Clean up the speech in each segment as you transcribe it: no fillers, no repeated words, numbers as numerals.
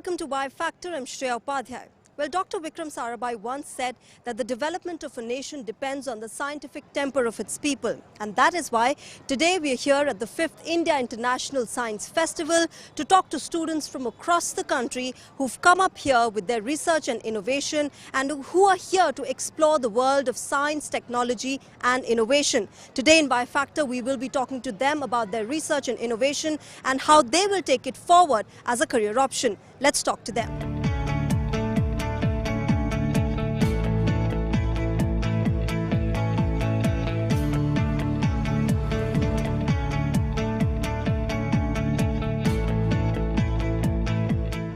Welcome to Y Factor. I'm Shreya Upadhyay. Well, Dr. Vikram Sarabhai once said that the development of a nation depends on the scientific temper of its people. And that is why today we are here at the 5th India International Science Festival to talk to students from across the country who've come up here with their research and innovation and who are here to explore the world of science, technology and innovation. Today in Y Factor, we will be talking to them about their research and innovation and how they will take it forward as a career option. Let's talk to them.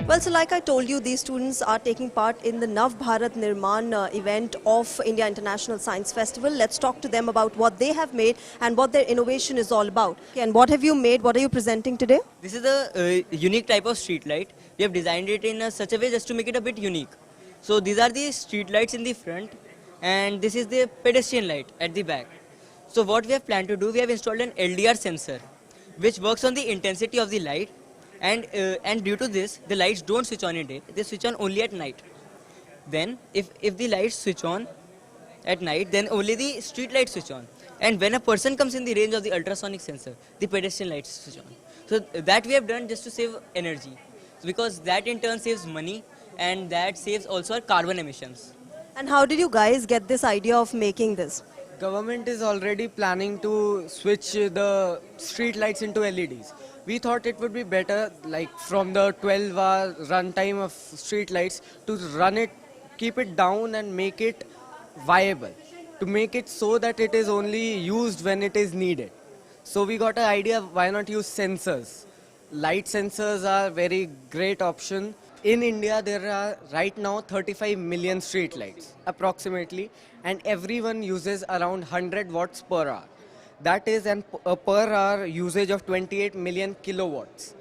Well, so like I told you, these students are taking part in the Nav Bharat Nirman event of India International Science Festival. Let's talk to them about what they have made and what their innovation is all about. And what have you made? What are you presenting today? This is a unique type of street light. We have designed it in such a way just to make it a bit unique. So these are the street lights in the front and this is the pedestrian light at the back. So what we have planned to do, we have installed an LDR sensor which works on the intensity of the light. And due to this, the lights don't switch on in day, they switch on only at night. Then, if the lights switch on at night, then only the street lights switch on. And when a person comes in the range of the ultrasonic sensor, the pedestrian lights switch on. So that we have done just to save energy, because that in turn saves money and that saves also our carbon emissions. And how did you guys get this idea of making this? Government is already planning to switch the street lights into LEDs. We thought it would be better, like from the 12-hour run time of street lights, to run it, keep it down and make it viable, to make it so that it is only used when it is needed. So we got an idea, why not use sensors? Light sensors are a very great option. In India, there are right now 35 million street lights, approximately, and everyone uses around 100 watts per hour. That is a per hour usage of 28 million kilowatts.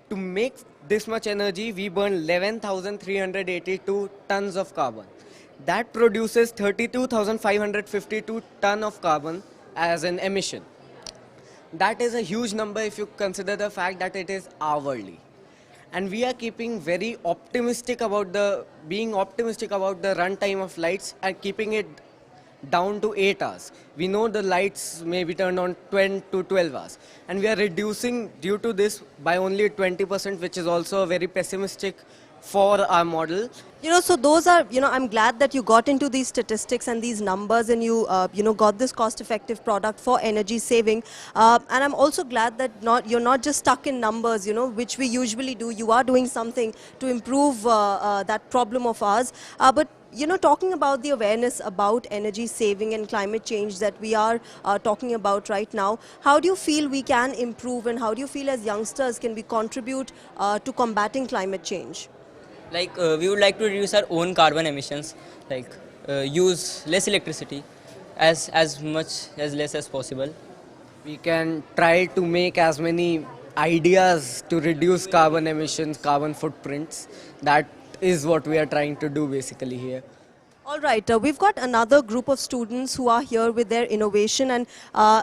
To make this much energy, we burn 11,382 tons of carbon. That produces 32,552 tons of carbon as an emission. That is a huge number if you consider the fact that it is hourly. And we are keeping being optimistic about the run time of lights and keeping it down to 8 hours. We know the lights may be turned on 10 to 12 hours. And we are reducing due to this by only 20%, which is also very pessimistic for our model. So those are, I'm glad that you got into these statistics and these numbers and you, got this cost-effective product for energy saving. And I'm also glad that you're not just stuck in numbers, which we usually do. You are doing something to improve that problem of ours. But talking about the awareness about energy saving and climate change that we are talking about right now, how do you feel we can improve and how do you feel as youngsters can we contribute to combating climate change? Like we would like to reduce our own carbon emissions, like use less electricity as less as possible. We can try to make as many ideas to reduce carbon emissions, carbon footprints. That is what we are trying to do basically here. All right, we've got another group of students who are here with their innovation and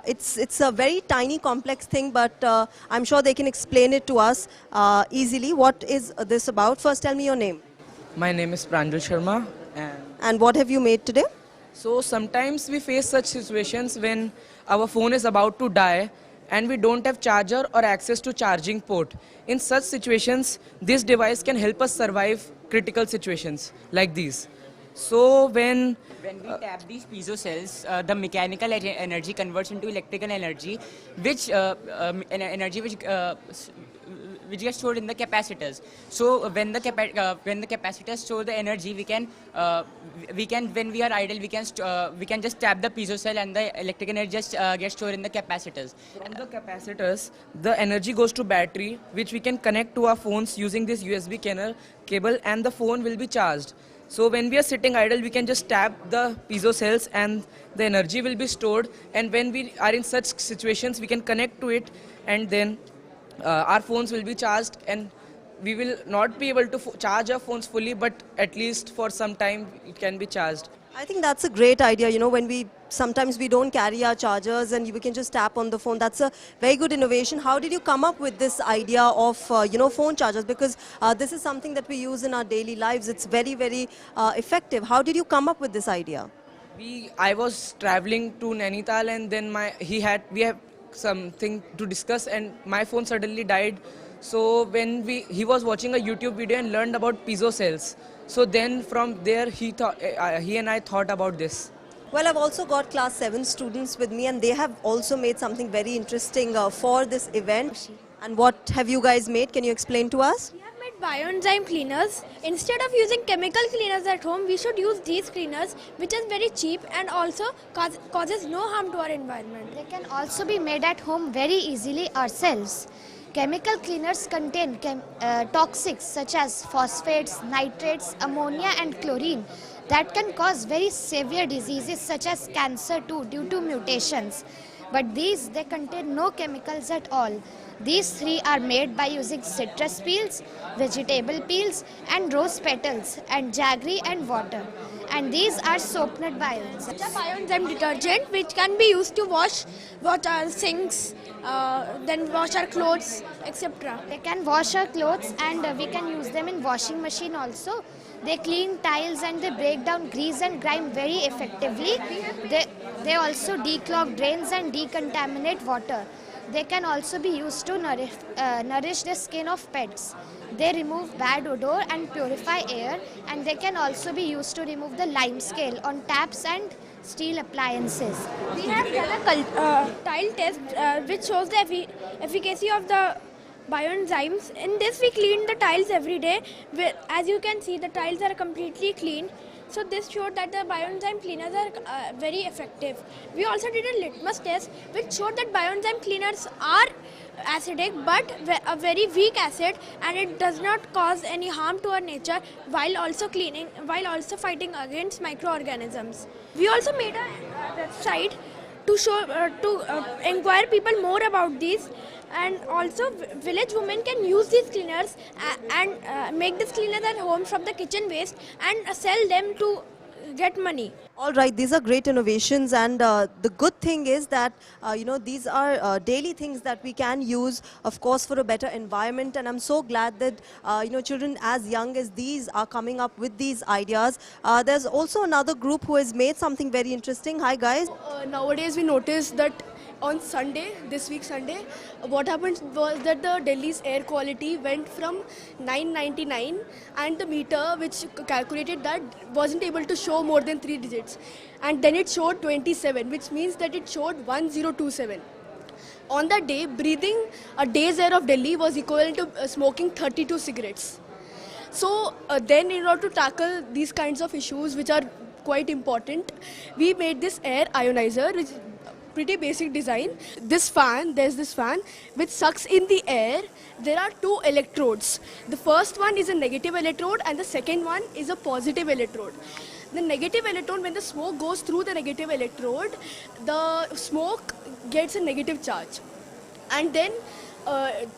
it's a very tiny complex thing, but I'm sure they can explain it to us easily. What is this about? First tell me your name. My name is Pranjal Sharma. And what have you made today? So sometimes we face such situations when our phone is about to die and we don't have charger or access to charging port. In such situations, this device can help us survive critical situations like these. So when we tap these piezo cells, the mechanical energy converts into electrical energy, which which gets stored in the capacitors. So when the capacitors store the energy, we can when we are idle, we can just tap the piezo cell and the electric energy just gets stored in the capacitors. From the capacitors, the energy goes to battery, which we can connect to our phones using this USB cable, and the phone will be charged. So when we are sitting idle, we can just tap the piezo cells and the energy will be stored. And when we are in such situations, we can connect to it and then our phones will be charged, and we will not be able to charge our phones fully, but at least for some time it can be charged. I think that's a great idea. You know, when we sometimes we don't carry our chargers and we can just tap on the phone. That's a very good innovation. How did you come up with this idea of phone chargers? Because this is something that we use in our daily lives. It's very very effective. How did you come up with this idea? I was traveling to Nainital, and then we have something to discuss, and my phone suddenly died. So when he was watching a YouTube video and learned about piezo cells. So then from there he and I thought about this. Well, I've also got class 7 students with me and they have also made something very interesting for this event. And what have you guys made? Can you explain to us? We have made bioenzyme cleaners. Instead of using chemical cleaners at home, we should use these cleaners, which is very cheap and also causes no harm to our environment. They can also be made at home very easily ourselves. Chemical cleaners contain toxics such as phosphates, nitrates, ammonia and chlorine that can cause very severe diseases such as cancer too due to mutations. But they contain no chemicals at all. These three are made by using citrus peels, vegetable peels and rose petals and jaggery and water. And these are soap nut bioenzymes. It's a bioenzyme detergent which can be used to wash our sinks, then wash our clothes, etc. They can wash our clothes and we can use them in washing machine also. They clean tiles and they break down grease and grime very effectively. They also declog drains and decontaminate water. They can also be used to nourish the skin of pets. They remove bad odor and purify air, and they can also be used to remove the lime scale on taps and steel appliances. We have done a tile test which shows the efficacy of the bioenzymes. In this we clean the tiles every day. As you can see, the tiles are completely clean. So this showed that the bioenzyme cleaners are very effective. We also did a litmus test which showed that bioenzyme cleaners are acidic but a very weak acid, and it does not cause any harm to our nature while also fighting against microorganisms. We also made a website to inquire people more about these, and also village women can use these cleaners and make these cleaners at home from the kitchen waste and sell them to get money. All right, these are great innovations, and the good thing is that these are daily things that we can use, of course, for a better environment. And I'm so glad that children as young as these are coming up with these ideas. There's also another group who has made something very interesting. Hi guys. Nowadays we notice that on Sunday, this week Sunday, what happened was that the Delhi's air quality went from 999 and the meter which calculated that wasn't able to show more than 3 digits, and then it showed 27, which means that it showed 1027. On that day, breathing a day's air of Delhi was equivalent to smoking 32 cigarettes. So then in order to tackle these kinds of issues which are quite important, we made this air ionizer, which pretty basic design. There's this fan which sucks in the air. There are 2 electrodes. The first one is a negative electrode and the second one is a positive electrode. The negative electrode, when the smoke goes through the negative electrode, the smoke gets a negative charge, and then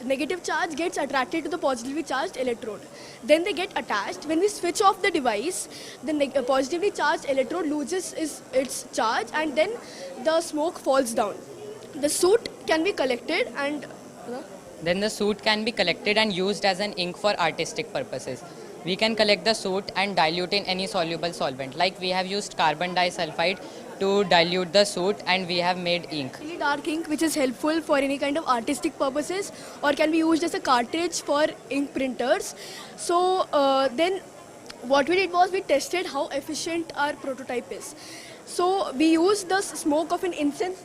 negative charge gets attracted to the positively charged electrode. Then they get attached. When we switch off the device, the positively charged electrode loses its charge, and then the smoke falls down. The soot can be collected and Then the soot can be collected and used as an ink for artistic purposes. We can collect the soot and dilute in any soluble solvent. Like we have used carbon disulfide to dilute the soot, and we have made ink. really dark ink which is helpful for any kind of artistic purposes or can be used as a cartridge for ink printers. So then what we did was we tested how efficient our prototype is. So we used the smoke of an incense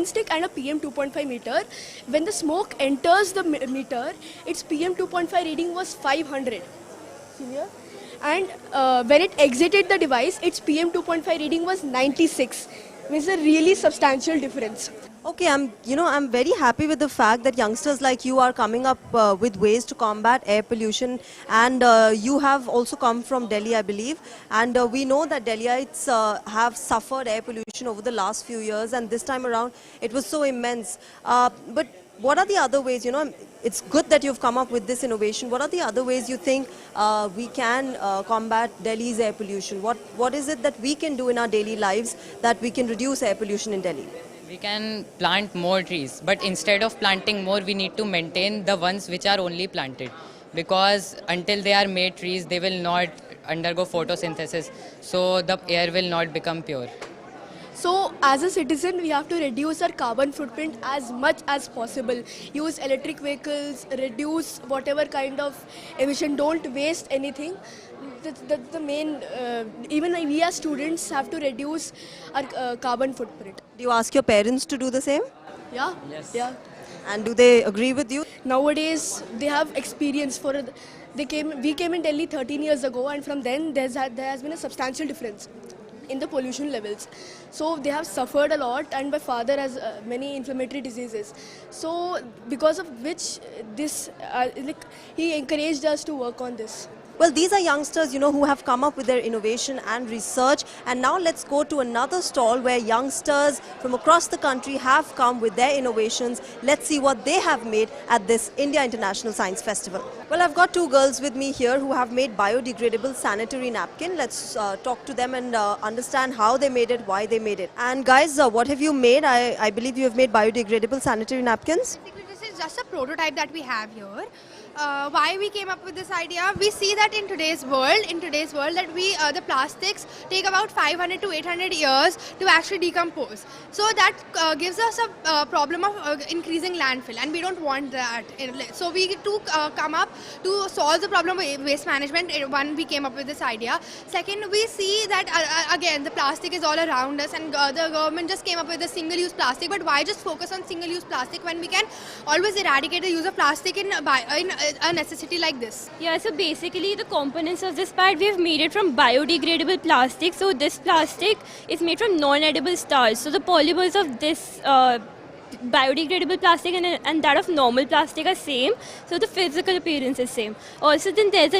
stick and a PM 2.5 meter. When the smoke enters the meter, its PM 2.5 reading was 500. See here? And when it exited the device, its PM 2.5 reading was 96, which is a really substantial difference. Okay, I'm very happy with the fact that youngsters like you are coming up with ways to combat air pollution, and you have also come from Delhi, I believe, and we know that Delhiites have suffered air pollution over the last few years, and this time around it was so immense. But What are the other ways, it's good that you've come up with this innovation. What are the other ways you think we can combat Delhi's air pollution? What is it that we can do in our daily lives that we can reduce air pollution in Delhi? We can plant more trees, but instead of planting more, we need to maintain the ones which are only planted. Because until they are made trees, they will not undergo photosynthesis, so the air will not become pure. So as a citizen, we have to reduce our carbon footprint as much as possible. Use electric vehicles, reduce whatever kind of emission, don't waste anything. That's the main, even we as students have to reduce our carbon footprint. Do you ask your parents to do the same? Yeah? Yes. Yeah. And do they agree with you? Nowadays, they have experience for it. We came in Delhi 13 years ago, and from then there has been a substantial difference in the pollution levels. So they have suffered a lot, and my father has many inflammatory diseases. So because of which this, he encouraged us to work on this. Well, these are youngsters, who have come up with their innovation and research. And now let's go to another stall where youngsters from across the country have come with their innovations. Let's see what they have made at this India International Science Festival. Well, I've got two girls with me here who have made biodegradable sanitary napkin. Let's talk to them and understand how they made it, why they made it. And guys, what have you made? I believe you have made biodegradable sanitary napkins. This is just a prototype that we have here. Why we came up with this idea? We see that in today's world, that the plastics take about 500 to 800 years to actually decompose. So that gives us a problem of increasing landfill, and we don't want that. So we to come up to solve the problem of waste management. One, we came up with this idea. Second, we see that again the plastic is all around us, and the government just came up with a single-use plastic. But why just focus on single-use plastic when we can always eradicate the use of plastic in a necessity like this? Yeah, so basically the components of this part, we've made it from biodegradable plastic. So this plastic is made from non-edible starch. So the polymers of this biodegradable plastic and that of normal plastic are same. So the physical appearance is same. Also then there's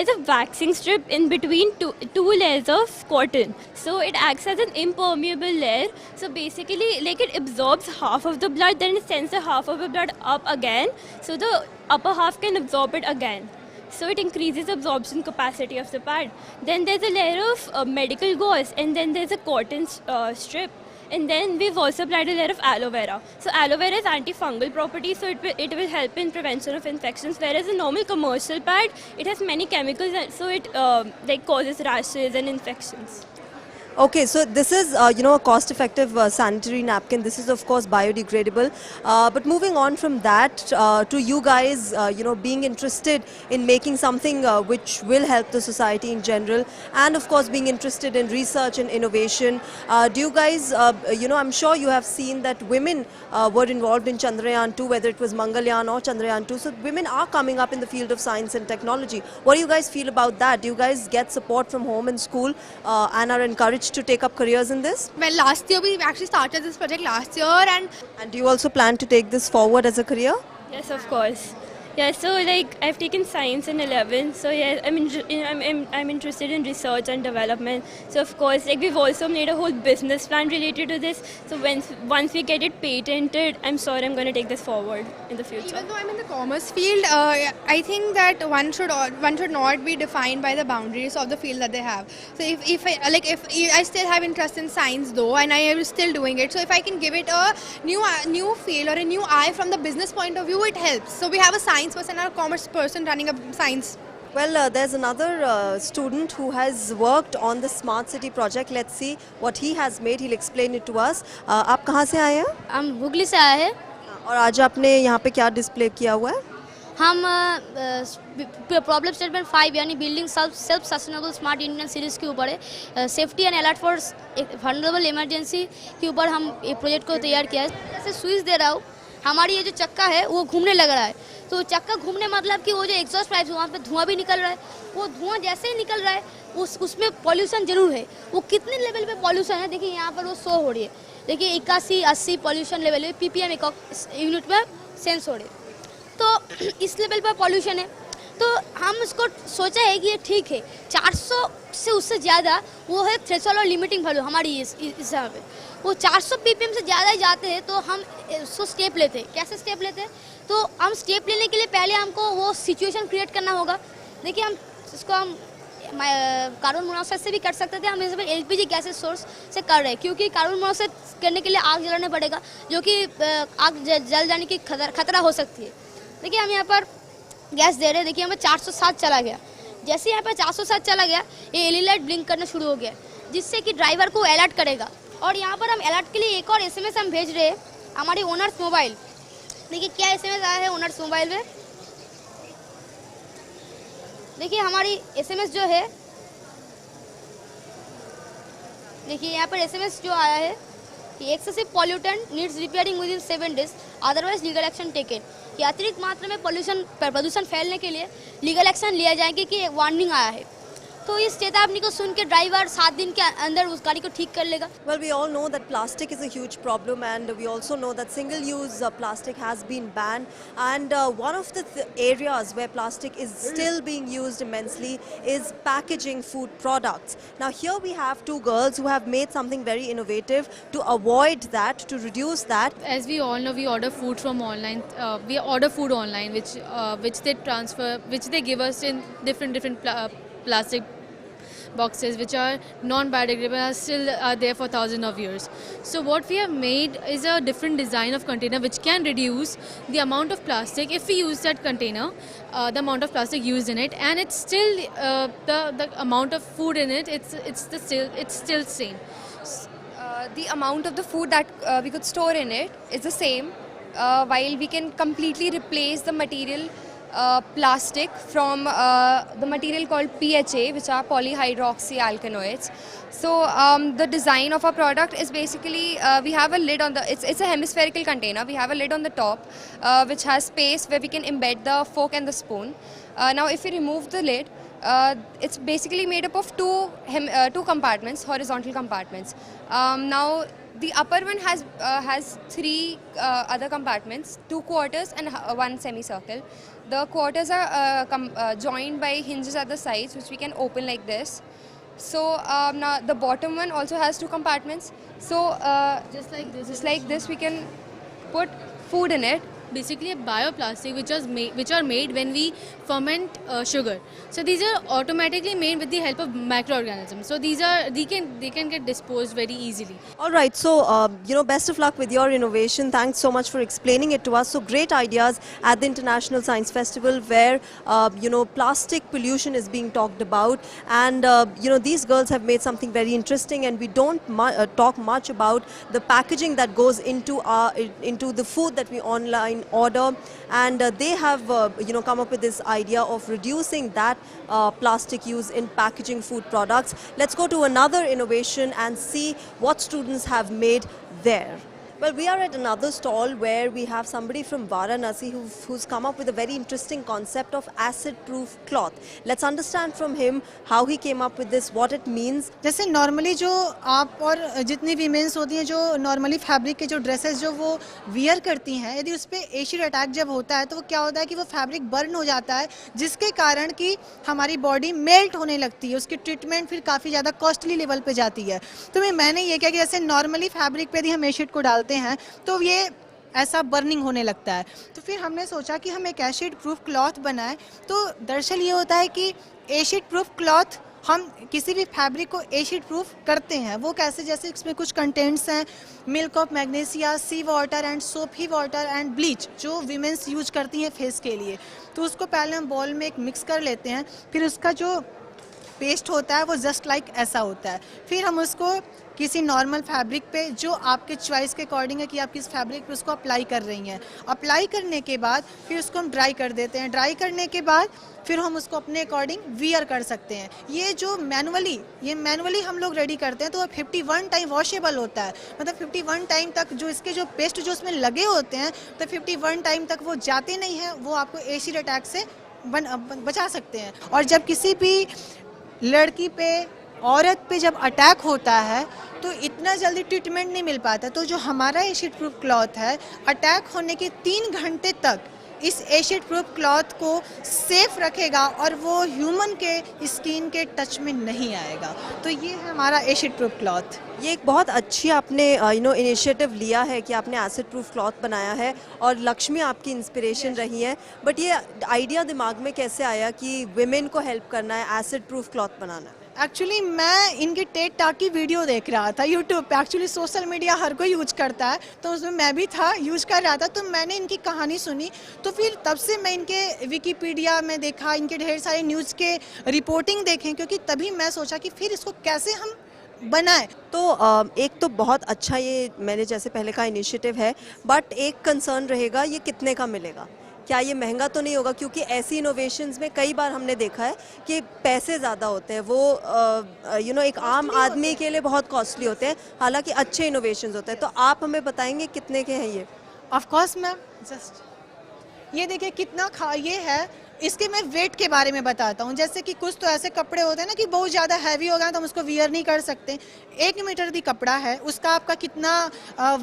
a waxing strip in between two layers of cotton. So it acts as an impermeable layer. So basically it absorbs half of the blood, then it sends the half of the blood up again. So the upper half can absorb it again. So it increases absorption capacity of the pad. Then there's a layer of medical gauze, and then there's a cotton strip. And then we've also applied a layer of aloe vera. So aloe vera is antifungal property, so it will help in prevention of infections. Whereas a normal commercial pad, it has many chemicals, so it causes rashes and infections. Okay, so this is, a cost-effective sanitary napkin. This is, of course, biodegradable. But moving on from that to you guys, being interested in making something which will help the society in general, and, of course, being interested in research and innovation. Do you guys, I'm sure you have seen that women were involved in Chandrayaan 2, whether it was Mangalyaan or Chandrayaan 2. So women are coming up in the field of science and technology. What do you guys feel about that? Do you guys get support from home and school and are encouraged to take up careers in this? Well, last year we actually started this project last year, and do you also plan to take this forward as a career? Yes, of course. Yeah, so I've taken science in 11, so yeah, I'm interested in research and development. So of course, we've also made a whole business plan related to this. So once we get it patented, I'm sure I'm going to take this forward in the future. Even though I'm in the commerce field, I think that one should not be defined by the boundaries of the field that they have. So if I still have interest in science though, and I am still doing it, so if I can give it a new field or a new eye from the business point of view, it helps. So we have a science person and a commerce person running a science. Well, there's another student who has worked on the Smart City project. Let's see what he has made. He'll explain it to us. आप कहाँ से आए हैं? हम हुगली से आए हैं। और आज आपने यहाँ पे क्या डिस्प्ले किया हुआ है? हम प्रॉब्लम स्टेटमेंट 5 यानी building self sustainable smart Indian series के ऊपर है। Safety and alert for vulnerable emergency के ऊपर हम एक प्रोजेक्ट को तैयार किया है। जैसे स्विच दे रहा हूँ, हमारी ये जो चक्का है वो घूमने लग रहा है, तो चक्का घूमने मतलब कि वो जो एग्जॉस्ट पाइप वहाँ पे धुआं भी निकल रहा है, वो धुआं जैसे ही निकल रहा है उसमें पॉल्यूशन जरूर है। वो कितने लेवल पे पॉल्यूशन है देखिए यहाँ पर वो शो हो रही है, देखिए 81-80 पॉल्यूशन लेवल है, PPM यूनिट में सेंस हो रही है, तो इस लेवल पर पॉल्यूशन है। तो हम उसको सोचा है कि ये ठीक है, 400 से उससे ज़्यादा वो है थ्रेशोल्ड और लिमिटिंग वैल्यू हमारी इस यहाँ पे। वो 400 ppm से ज़्यादा ही जाते हैं तो हम उसको स्टेप लेते हैं। कैसे स्टेप लेते हैं? तो हम स्टेप लेने के लिए पहले हमको वो सिचुएशन क्रिएट करना होगा। देखिए हम इसको हम कार्बन मोनोऑक्साइड से भी कर सकते थे, हम इस पर LPG गैसेस सोर्स से कर रहे हैं, क्योंकि कार्बन मोनोऑक्साइड करने के लिए आग जलाना पड़ेगा, जो कि आग जल जाने की खतरा हो सकती है। देखिए हम यहाँ पर गैस दे रहे हैं, देखिए हमें 407 चला गया। जैसे यहाँ पर 407 चला गया, ये LED लाइट ब्लिंक करना शुरू हो गया, जिससे कि ड्राइवर को अलर्ट करेगा। और यहाँ पर हम अलर्ट के लिए एक और SMS हम भेज रहे हैं हमारे ओनर्स मोबाइल। देखिए क्या SMS आया है ओनर्स मोबाइल में। देखिए हमारी SMS जो है, देखिए यहाँ पर SMS जो आया है कि excessive pollutant needs repairing with in 7 days, otherwise legal action taken. कि अतिरिक्त मात्रा में प्रदूषण फैलने के लिए लीगल एक्शन लिया जाएंगे कि वार्निंग आया है। तो इस चेतावनी को सुन के ड्राइवर 7 दिन के अंदर उस गाड़ी को ठीक कर लेगा। Well, we all know that plastic is a huge problem, and we also know that single-use plastic has been banned. And one of the areas where plastic is still being used immensely is packaging food products. Now, here we have two girls who have made something very innovative to avoid that, to reduce that. As we all know, we order food from online. We order food online, which they transfer, which they give us in different plastic boxes, which are non-biodegradable, are still there for thousands of years. So what we have made is a different design of container which can reduce the amount of plastic if we use that container, the amount of plastic used in it, and it's still the amount of food in it. It's still same. The amount of the food that we could store in it is the same, while we can completely replace the material plastic from the material called PHA, which are polyhydroxyalkanoids. So the design of our product is basically we have a lid on the, it's a hemispherical container. We have a lid on the top which has space where we can embed the fork and the spoon. Now if we remove the lid, it's basically made up of two compartments, horizontal compartments. Now the upper one has 3 other compartments, 2 quarters and 1 semicircle. The quarters are joined by hinges at the sides, which we can open like this. So now the bottom one also has 2 compartments. So just like this, we can put food in it. Basically a bioplastic which are made when we ferment sugar. So these are automatically made with the help of microorganisms. So they can get disposed very easily. All right, so best of luck with your innovation. Thanks so much for explaining it to us. So great ideas at the International Science Festival, where plastic pollution is being talked about, and these girls have made something very interesting. And we don't talk much about the packaging that goes into the food that we online order, and they have come up with this idea of reducing that plastic use in packaging food products. Let's go to another innovation and see what students have made there. Well, we are at another stall where we have somebody from Varanasi who's come up with a very interesting concept of acid-proof cloth. Let's understand from him how he came up with this, what it means. जैसे normally जो आप और जितनी women's होती हैं जो normally fabric के जो ड्रेसेस जो वो वियर करती हैं, यदि उस पर एसिड अटैक जब होता है तो वो क्या होता है कि वो फैब्रिक बर्न हो जाता है, जिसके कारण कि हमारी बॉडी मेल्ट होने लगती है, उसकी ट्रीटमेंट फिर काफ़ी ज़्यादा कॉस्टली लेवल पे जाती है। तो मैंने ये किया कि जैसे नॉर्मली फैब्रिक पे यदि हम एसिड को डालते हैं तो ये ऐसा बर्निंग होने लगता है। तो फिर हमने सोचा कि हम एक एसिड प्रूफ क्लॉथ बनाएं। तो दरअसल ये होता है कि एसिड प्रूफ क्लॉथ हम किसी भी फैब्रिक को एसिड प्रूफ करते हैं। वो कैसे? जैसे इसमें कुछ कंटेंट्स हैं, milk of magnesia, sea water and soapy water and bleach, जो वीमेंस यूज करती हैं फेस के लिए। तो उसको पहले हम बॉल में एक मिक्स कर लेते हैं, फिर उसका जो पेस्ट होता है वो जस्ट लाइक ऐसा होता है। फिर हम उसको किसी नॉर्मल फैब्रिक पे जो आपके चॉइस के अकॉर्डिंग है कि आप किस फैब्रिक पे उसको अप्लाई कर रही हैं, अप्लाई करने के बाद फिर उसको हम ड्राई कर देते हैं। ड्राई करने के बाद फिर हम उसको अपने अकॉर्डिंग वियर कर सकते हैं। ये जो मैनुअली हम लोग रेडी करते हैं तो 51 टाइम वॉशेबल होता है, मतलब 51 टाइम तक जो इसके जो पेस्ट जो उसमें लगे होते हैं तो 51 टाइम तक वो जाते नहीं हैं, वो आपको एसिड अटैक से बचा सकते हैं। और जब किसी भी लड़की पे, औरत पे जब अटैक होता है तो इतना जल्दी ट्रीटमेंट नहीं मिल पाता। तो जो हमारा एसिड प्रूफ क्लॉथ है, अटैक होने के 3 घंटे तक इस एसिड प्रूफ क्लॉथ को सेफ रखेगा और वो ह्यूमन के स्किन के टच में नहीं आएगा। तो ये है हमारा एसिड प्रूफ क्लॉथ। ये एक बहुत अच्छी आपने इनिशिएटिव लिया है कि आपने एसिड प्रूफ क्लॉथ बनाया है और लक्ष्मी आपकी इंस्पिरेशन रही है। बट ये आइडिया दिमाग में कैसे आया कि विमेन को हेल्प करना है, एसिड प्रूफ क्लॉथ बनाना है? एक्चुअली मैं इनकी टेड टॉक की वीडियो देख रहा था यूट्यूब पे। एक्चुअली सोशल मीडिया हर कोई यूज करता है, तो उसमें मैं भी था, यूज कर रहा था। तो मैंने इनकी कहानी सुनी, तो फिर तब से मैं इनके विकिपीडिया में देखा, इनके ढेर सारे न्यूज़ के रिपोर्टिंग देखें, क्योंकि तभी मैं सोचा कि फिर इसको कैसे हम बनाए। तो एक तो बहुत अच्छा ये मैंने जैसे पहले का इनिशिएटिव है, बट एक कंसर्न रहेगा ये कितने का मिलेगा? क्या ये महंगा तो नहीं होगा? क्योंकि ऐसी इनोवेशंस में कई बार हमने देखा है कि पैसे ज़्यादा होते हैं, वो एक आम आदमी के लिए बहुत कॉस्टली होते हैं, हालांकि अच्छे इनोवेशंस होते हैं। तो आप हमें बताएंगे कितने के हैं ये? ऑफ कोर्स मैम, जस्ट ये देखिए कितना ये है। इसके मैं वेट के बारे में बताता हूँ। जैसे कि कुछ तो ऐसे कपड़े होते हैं ना कि बहुत ज़्यादा हैवी हो गए तो हम उसको वियर नहीं कर सकते। 1 मीटर दी कपड़ा है, उसका आपका कितना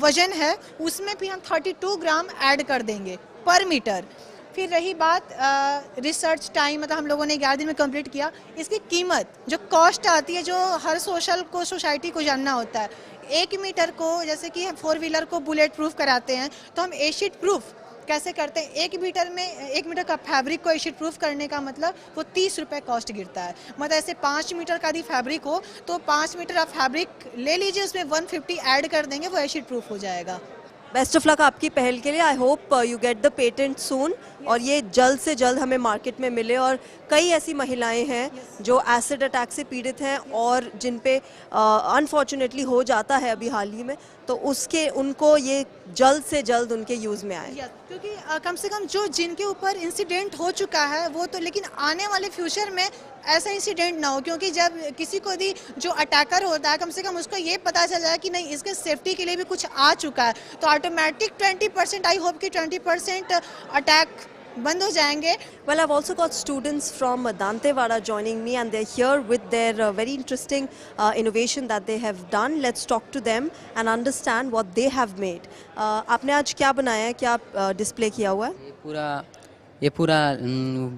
वजन है, उसमें भी हम 32 ग्राम ऐड कर देंगे पर मीटर। फिर रही बात रिसर्च टाइम, मतलब हम लोगों ने 11 दिन में कंप्लीट किया। इसकी कीमत जो कॉस्ट आती है, जो हर सोसाइटी को जानना होता है। 1 मीटर को, जैसे कि हम 4 व्हीलर को बुलेट प्रूफ कराते हैं, तो हम एसिड प्रूफ कैसे करते हैं? 1 मीटर का फैब्रिक को एसिड प्रूफ करने का मतलब वो 30 रुपये कॉस्ट गिरता है। मतलब ऐसे 5 मीटर का यदि फैब्रिक हो तो 5 मीटर आप फैब्रिक ले लीजिए, उसमें 150 ऐड कर देंगे, वो एसिड प्रूफ हो जाएगा। बेस्ट ऑफ लक आपकी पहल के लिए। I hope you get the patent soon और ये जल्द से जल्द हमें मार्केट में मिले। और कई ऐसी महिलाएं हैं जो एसिड अटैक से पीड़ित हैं और जिन पे अनफॉर्चुनेटली हो जाता है अभी हाल ही में, तो उनको ये जल्द से जल्द उनके यूज़ में आए। क्योंकि कम से कम जिनके ऊपर इंसिडेंट हो चुका है वो तो, लेकिन आने वाले फ्यूचर में ऐसा इंसिडेंट ना हो। क्योंकि जब किसी को भी जो अटैकर होता है, कम से कम उसको ये पता चल जाए कि नहीं, इसके सेफ्टी के लिए भी कुछ आ चुका है, तो ऑटोमेटिक 20%, आई होप कि 20% अटैक बंद हो जाएंगे। Well, I've also got students from Dantewada joining me, and they're here with their very interesting innovation that they have done. Let's talk to them and understand what they have made. आपने आज क्या बनाया है, क्या display किया हुआ है? ये पूरा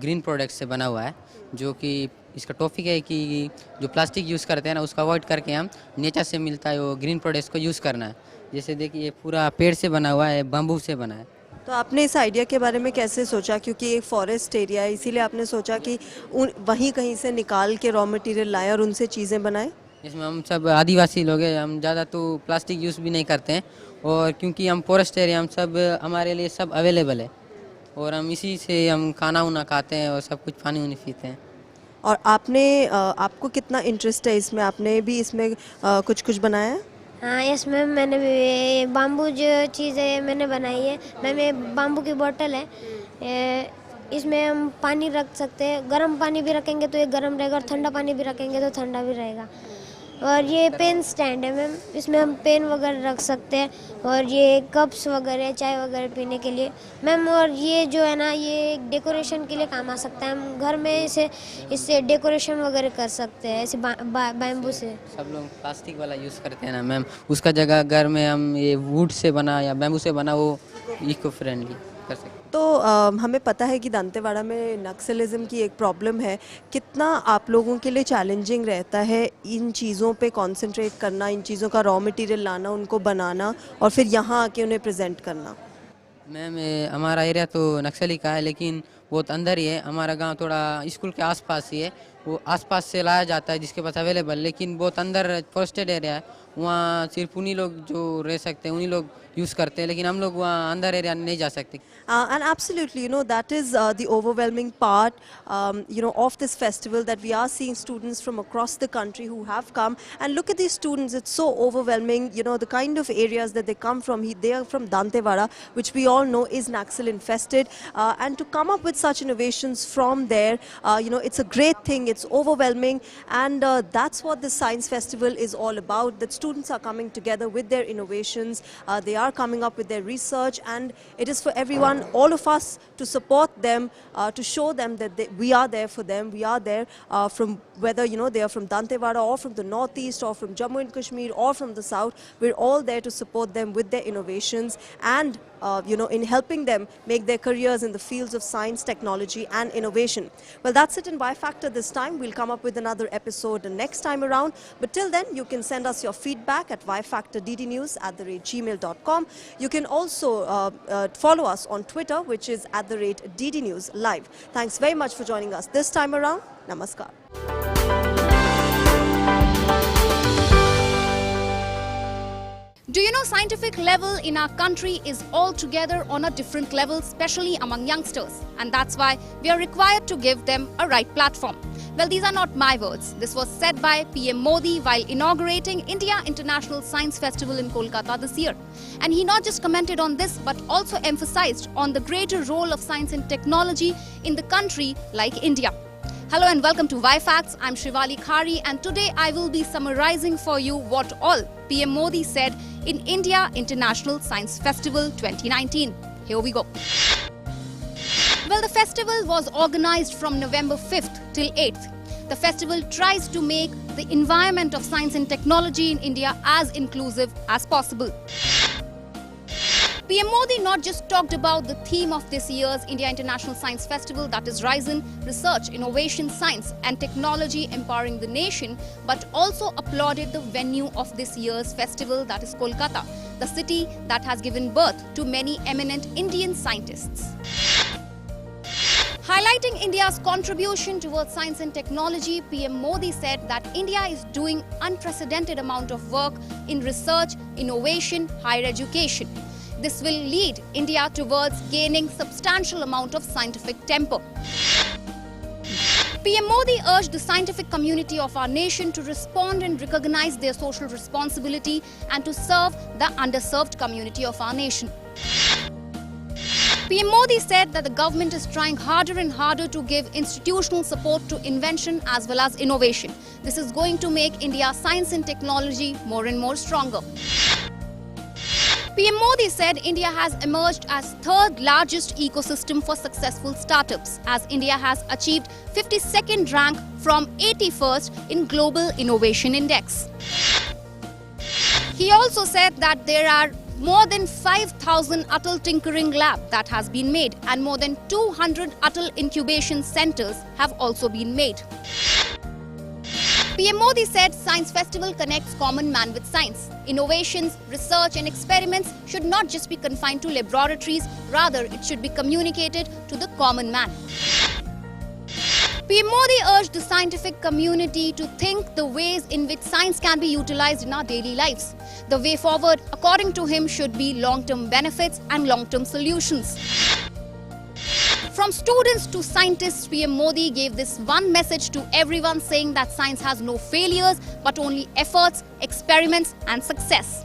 ग्रीन प्रोडक्ट से बना हुआ है, जो कि इसका टॉपिक है कि जो प्लास्टिक यूज़ करते हैं ना, उसका अवॉइड करके हम नेचर से मिलता है वो ग्रीन प्रोडक्ट्स को यूज़ करना है। जैसे देखिए ये पूरा पेड़ से बना हुआ है, बम्बू से बना है। तो आपने इस आइडिया के बारे में कैसे सोचा? क्योंकि एक फॉरेस्ट एरिया है, इसीलिए आपने सोचा कि वहीं कहीं से निकाल के रॉ मटेरियल लाएं और उनसे चीज़ें बनाएं? इसमें हम सब आदिवासी लोग हैं, हम ज़्यादा तो प्लास्टिक यूज़ भी नहीं करते हैं, और क्योंकि हम फॉरेस्ट एरिया, हम सब हमारे लिए सब अवेलेबल है, और हम इसी से हम खाना उना खाते हैं और सब कुछ पानी उनी पीते हैं। और आपको कितना इंटरेस्ट है इसमें? आपने भी इसमें कुछ बनाया है? हाँ यस मैम, मैंने भी बाम्बू जो चीज़ है मैंने बनाई है मैम। ये बाम्बू की बोतल है, इसमें हम पानी रख सकते हैं। गर्म पानी भी रखेंगे तो ये गर्म रहेगा, और ठंडा पानी भी रखेंगे तो ठंडा भी रहेगा। और ये पेन स्टैंड है मैम, इसमें हम पेन वगैरह रख सकते हैं, और ये कप्स वगैरह, चाय वगैरह पीने के लिए मैम। और ये जो है ना, ये डेकोरेशन के लिए काम आ सकता है। हम घर में इससे डेकोरेशन वगैरह कर सकते हैं, ऐसे बैम्बू से। सब लोग प्लास्टिक वाला यूज़ करते हैं ना मैम, उसका जगह घर में हम ये वुड से बना या बैम्बू से बना वो इको फ्रेंडली कर सकते हैं। तो हमें पता है कि दांतेवाड़ा में नक्सलिज्म की एक प्रॉब्लम है। कितना आप लोगों के लिए चैलेंजिंग रहता है इन चीज़ों पे कंसंट्रेट करना, इन चीज़ों का रॉ मटेरियल लाना, उनको बनाना और फिर यहाँ आके उन्हें प्रेजेंट करना? मैम हमारा एरिया तो नक्सली का है, लेकिन बहुत अंदर ही है। हमारा गांव थोड़ा स्कूल के आसपास ही है, वो आसपास से लाया जाता है जिसके पास अवेलेबल, लेकिन बहुत अंदर फॉरेस्टेड एरिया है, वहाँ सिर्फ उन्हीं लोग जो रह सकते हैं उन्हीं लोग यूज़ करते हैं, लेकिन हम लोग वहाँ अंदर एरिया नहीं जा सकते। And absolutely, that is the overwhelming part, of this festival, that we are seeing students from across the country who have come. And look at these students, it's so overwhelming, the kind of areas that they come from. They are from Dantewada, which we all know is Naxal infested. And to come up with such innovations from there, it's a great thing, it's overwhelming. And that's what the Science Festival is all about, that students are coming together with their innovations. They are coming up with their research, and it is for everyone, all of us, to support them, to show them that we are there for them. We are there from whether they are from Dantewada or from the northeast or from Jammu and Kashmir or from the south. We're all there to support them with their innovations and in helping them make their careers in the fields of science, technology and innovation. Well, that's it in Y Factor this time. We'll come up with another episode next time around. But till then, you can send us your feedback at yfactorddnews@gmail.com. You can also follow us on Twitter, which is @DDNewsLive. Thanks very much for joining us this time around. Namaskar. Do you know scientific level in our country is altogether on a different level, especially among youngsters, and that's why we are required to give them a right platform. Well, these are not my words. This was said by PM Modi while inaugurating India International Science Festival in Kolkata this year. And he not just commented on this but also emphasized on the greater role of science and technology in the country like India. Hello and welcome to Y Facts. I'm Shivali Khari, and today I will be summarizing for you what all PM Modi said in India International Science Festival 2019. Here we go. Well, the festival was organized from November 5th till 8th. The festival tries to make the environment of science and technology in India as inclusive as possible. PM Modi not just talked about the theme of this year's India International Science Festival, that is Rise in Research, Innovation, Science and Technology Empowering the Nation, but also applauded the venue of this year's festival, that is Kolkata, the city that has given birth to many eminent Indian scientists. Highlighting India's contribution towards science and technology, PM Modi said that India is doing unprecedented amount of work in research, innovation, higher education. This will lead India towards gaining substantial amount of scientific temper. PM Modi urged the scientific community of our nation to respond and recognize their social responsibility and to serve the underserved community of our nation. PM Modi said that the government is trying harder and harder to give institutional support to invention as well as innovation. This is going to make India's science and technology more and more stronger. PM Modi said India has emerged as third largest ecosystem for successful startups, as India has achieved 52nd rank from 81st in Global Innovation Index. He also said that there are more than 5,000 Atal Tinkering Lab that has been made, and more than 200 Atal Incubation Centers have also been made. PM Modi said Science Festival connects common man with science. Innovations, research and experiments should not just be confined to laboratories, rather it should be communicated to the common man. PM Modi urged the scientific community to think the ways in which science can be utilized in our daily lives. The way forward, according to him, should be long-term benefits and long-term solutions. From students to scientists, PM Modi gave this one message to everyone, saying that science has no failures but only efforts, experiments and success.